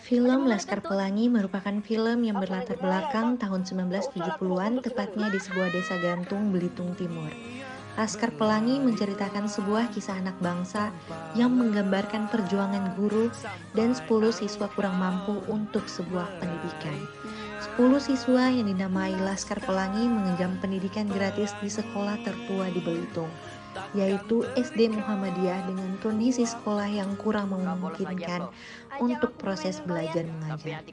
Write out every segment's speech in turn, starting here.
Film Laskar Pelangi merupakan film yang berlatar belakang tahun 1970-an, tepatnya di sebuah desa gantung Belitung Timur. Laskar Pelangi menceritakan sebuah kisah anak bangsa yang menggambarkan perjuangan guru dan 10 siswa kurang mampu untuk sebuah pendidikan. 10 siswa yang dinamai Laskar Pelangi mengenyam pendidikan gratis di sekolah tertua di Belitung, yaitu SD Muhammadiyah dengan kondisi sekolah yang kurang memungkinkan untuk proses belajar mengajar.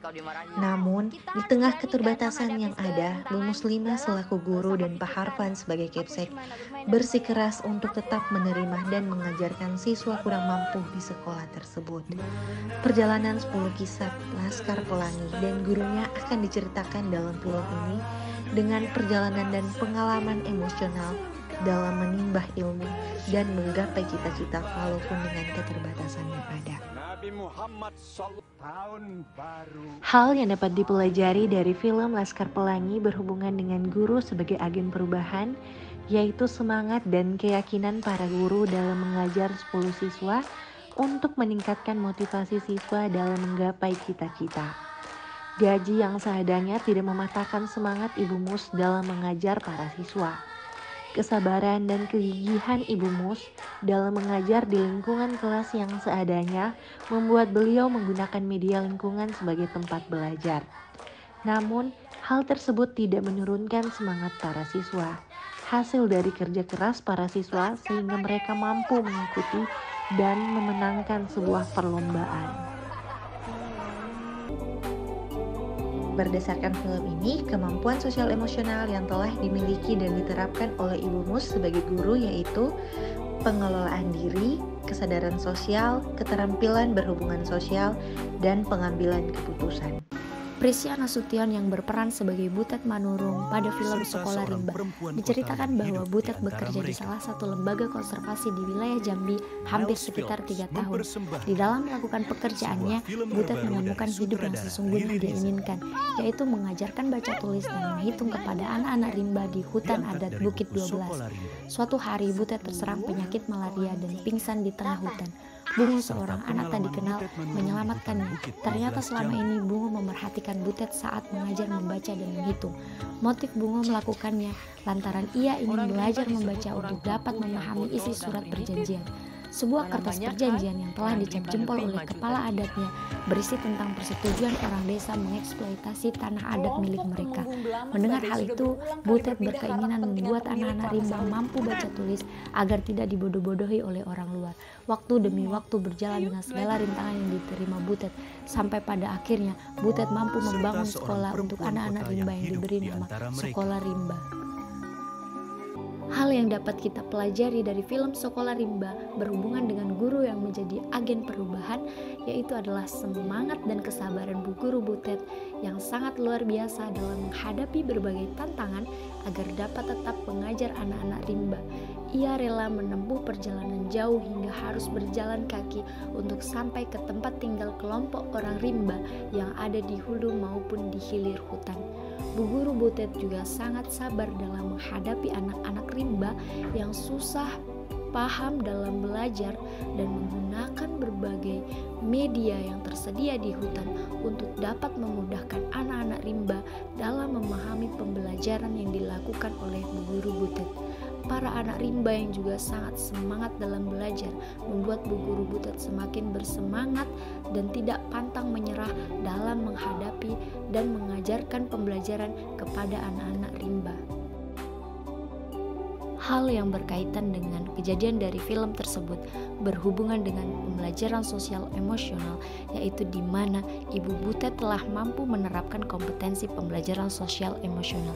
Namun, di tengah keterbatasan yang ada, Bu Muslimah selaku guru dan Pak Harfan sebagai kepsek bersikeras untuk tetap menerima dan mengajarkan siswa kurang mampu di sekolah tersebut. Perjalanan 10 kisah Laskar Pelangi dan gurunya akan diceritakan dalam film ini dengan perjalanan dan pengalaman emosional dalam menimbah ilmu dan menggapai cita-cita walaupun dengan keterbatasan yang ada. Hal yang dapat dipelajari dari film Laskar Pelangi berhubungan dengan guru sebagai agen perubahan, yaitu semangat dan keyakinan para guru dalam mengajar 10 siswa untuk meningkatkan motivasi siswa dalam menggapai cita-cita. Gaji yang seadanya tidak mematahkan semangat Ibu Mus dalam mengajar para siswa. Kesabaran dan kegigihan Ibu Mus dalam mengajar di lingkungan kelas yang seadanya membuat beliau menggunakan media lingkungan sebagai tempat belajar. Namun, hal tersebut tidak menurunkan semangat para siswa. Hasil dari kerja keras para siswa sehingga mereka mampu mengikuti dan memenangkan sebuah perlombaan. Berdasarkan film ini, kemampuan sosial emosional yang telah dimiliki dan diterapkan oleh Ibu Mus sebagai guru yaitu pengelolaan diri, kesadaran sosial, keterampilan berhubungan sosial, dan pengambilan keputusan. Prisya Nasution yang berperan sebagai Butet Manurung pada film Sekolah Rimba diceritakan bahwa Butet bekerja di salah satu lembaga konservasi di wilayah Jambi hampir sekitar 3 tahun. Di dalam melakukan pekerjaannya, Butet menemukan hidup yang sesungguhnya dia inginkan, yaitu mengajarkan baca tulis dan menghitung kepada anak-anak rimba di hutan adat Bukit 12. Suatu hari Butet terserang penyakit malaria dan pingsan di tengah hutan. Bungo, seorang anak tak dikenal, menyelamatkannya. Ternyata selama ini Bungo memerhatikan Butet saat mengajar membaca dan menghitung. Motif Bungo melakukannya lantaran ia ingin belajar membaca untuk dapat memahami isi surat perjanjian. Sebuah kertas perjanjian yang telah dicap jempol oleh kepala adatnya berisi tentang persetujuan orang desa mengeksploitasi tanah adat milik mereka. Mendengar hal itu, Butet berkeinginan membuat anak-anak rimba mampu baca tulis agar tidak dibodoh-bodohi oleh orang luar. Waktu demi waktu berjalan dengan segala rintangan yang diterima Butet, sampai pada akhirnya Butet mampu membangun sekolah untuk anak-anak rimba yang diberi nama Sekolah Rimba. Hal yang dapat kita pelajari dari film Sekolah Rimba berhubungan dengan guru yang menjadi agen perubahan, yaitu adalah semangat dan kesabaran Bu Guru Butet yang sangat luar biasa dalam menghadapi berbagai tantangan agar dapat tetap mengajar anak-anak rimba. Ia rela menempuh perjalanan jauh hingga harus berjalan kaki untuk sampai ke tempat tinggal kelompok orang rimba yang ada di hulu maupun di hilir hutan. Bu Guru Butet juga sangat sabar dalam menghadapi anak-anak rimba yang susah paham dalam belajar dan menggunakan berbagai media yang tersedia di hutan untuk dapat memudahkan anak-anak rimba dalam memahami pembelajaran yang dilakukan oleh Bu Guru Butet. Para anak rimba yang juga sangat semangat dalam belajar membuat Bu Guru Butet semakin bersemangat dan tidak pantang menyerah dalam menghadapi dan mengajarkan pembelajaran kepada anak-anak rimba. Hal yang berkaitan dengan kejadian dari film tersebut berhubungan dengan pembelajaran sosial emosional, yaitu di mana Ibu Butet telah mampu menerapkan kompetensi pembelajaran sosial emosional.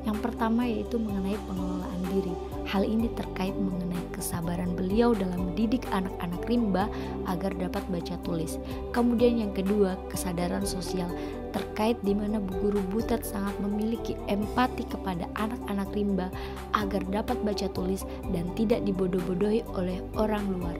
Yang pertama yaitu mengenai pengelolaan diri. Hal ini terkait mengenai kesabaran beliau dalam mendidik anak-anak rimba agar dapat baca tulis. Kemudian yang kedua, kesadaran sosial, terkait di mana Bu Guru Butet sangat memiliki empati kepada anak-anak rimba agar dapat baca tulis dan tidak dibodoh-bodohi oleh orang luar.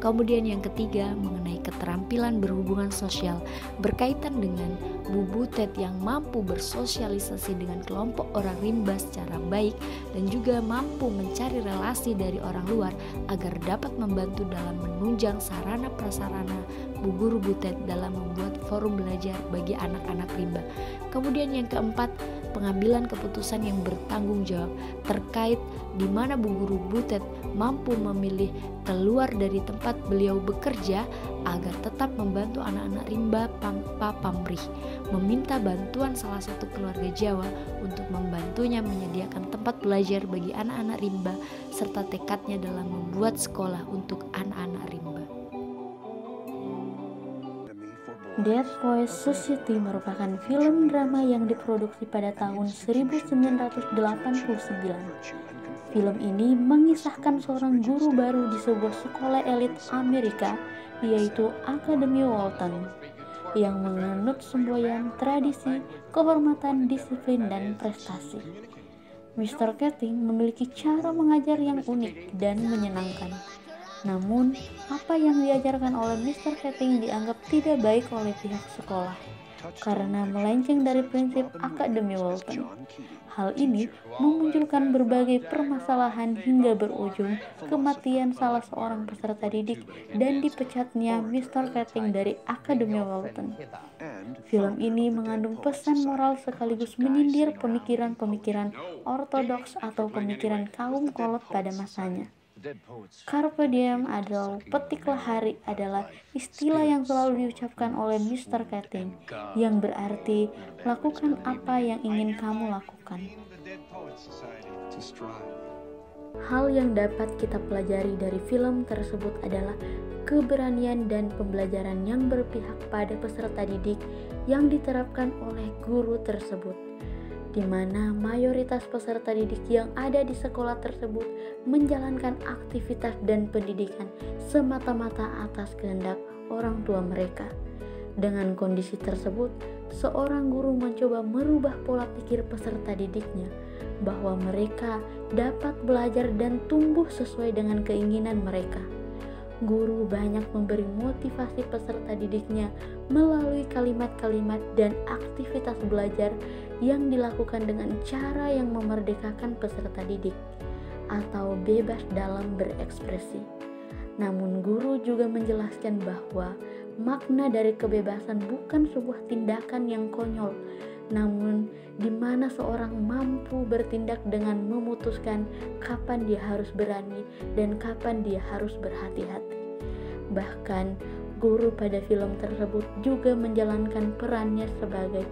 Kemudian yang ketiga mengenai keterampilan berhubungan sosial berkaitan dengan Bu Butet yang mampu bersosialisasi dengan kelompok orang rimba secara baik dan juga mampu mencari relasi dari orang luar agar dapat membantu dalam menunjang sarana prasarana Bu Guru Butet dalam membuat forum belajar bagi anak-anak rimba. Kemudian yang keempat, pengambilan keputusan yang bertanggung jawab terkait di mana Bu Guru Butet mampu memilih keluar dari tempat beliau bekerja agar tetap membantu anak-anak rimba tanpa pamrih, meminta bantuan salah satu keluarga Jawa untuk membantunya menyediakan tempat belajar bagi anak-anak rimba serta tekadnya dalam membuat sekolah untuk anak-anak rimba. Dead Voice Society merupakan film drama yang diproduksi pada tahun 1989. Film ini mengisahkan seorang guru baru di sebuah sekolah elit Amerika, yaitu Akademi Walton, yang menganut semboyan tradisi, kehormatan, disiplin, dan prestasi. Mr. Keating memiliki cara mengajar yang unik dan menyenangkan. Namun, apa yang diajarkan oleh Mr. Keating dianggap tidak baik oleh pihak sekolah karena melenceng dari prinsip Akademi Walton. Hal ini memunculkan berbagai permasalahan hingga berujung kematian salah seorang peserta didik dan dipecatnya Mr. Keating dari Akademi Walton. Film ini mengandung pesan moral sekaligus menyindir pemikiran-pemikiran ortodoks atau pemikiran kaum kolot pada masanya. Carpe diem atau petiklah hari adalah istilah yang selalu diucapkan oleh Mr. Keating, yang berarti lakukan apa yang ingin kamu lakukan. Hal yang dapat kita pelajari dari film tersebut adalah keberanian dan pembelajaran yang berpihak pada peserta didik yang diterapkan oleh guru tersebut, di mana mayoritas peserta didik yang ada di sekolah tersebut menjalankan aktivitas dan pendidikan semata-mata atas kehendak orang tua mereka. Dengan kondisi tersebut, seorang guru mencoba merubah pola pikir peserta didiknya bahwa mereka dapat belajar dan tumbuh sesuai dengan keinginan mereka. Guru banyak memberi motivasi peserta didiknya melalui kalimat-kalimat dan aktivitas belajar yang dilakukan dengan cara yang memerdekakan peserta didik atau bebas dalam berekspresi. Namun guru juga menjelaskan bahwa makna dari kebebasan bukan sebuah tindakan yang konyol, namun di mana seorang mampu bertindak dengan memutuskan kapan dia harus berani dan kapan dia harus berhati-hati. Bahkan guru pada film tersebut juga menjalankan perannya sebagai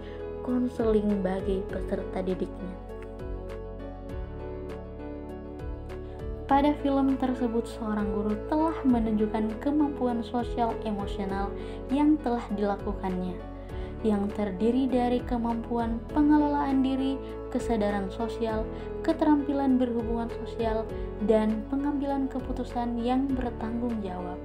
konseling bagi peserta didiknya. Pada film tersebut, seorang guru telah menunjukkan kemampuan sosial emosional yang telah dilakukannya, yang terdiri dari kemampuan pengelolaan diri, kesadaran sosial, keterampilan berhubungan sosial, dan pengambilan keputusan yang bertanggung jawab.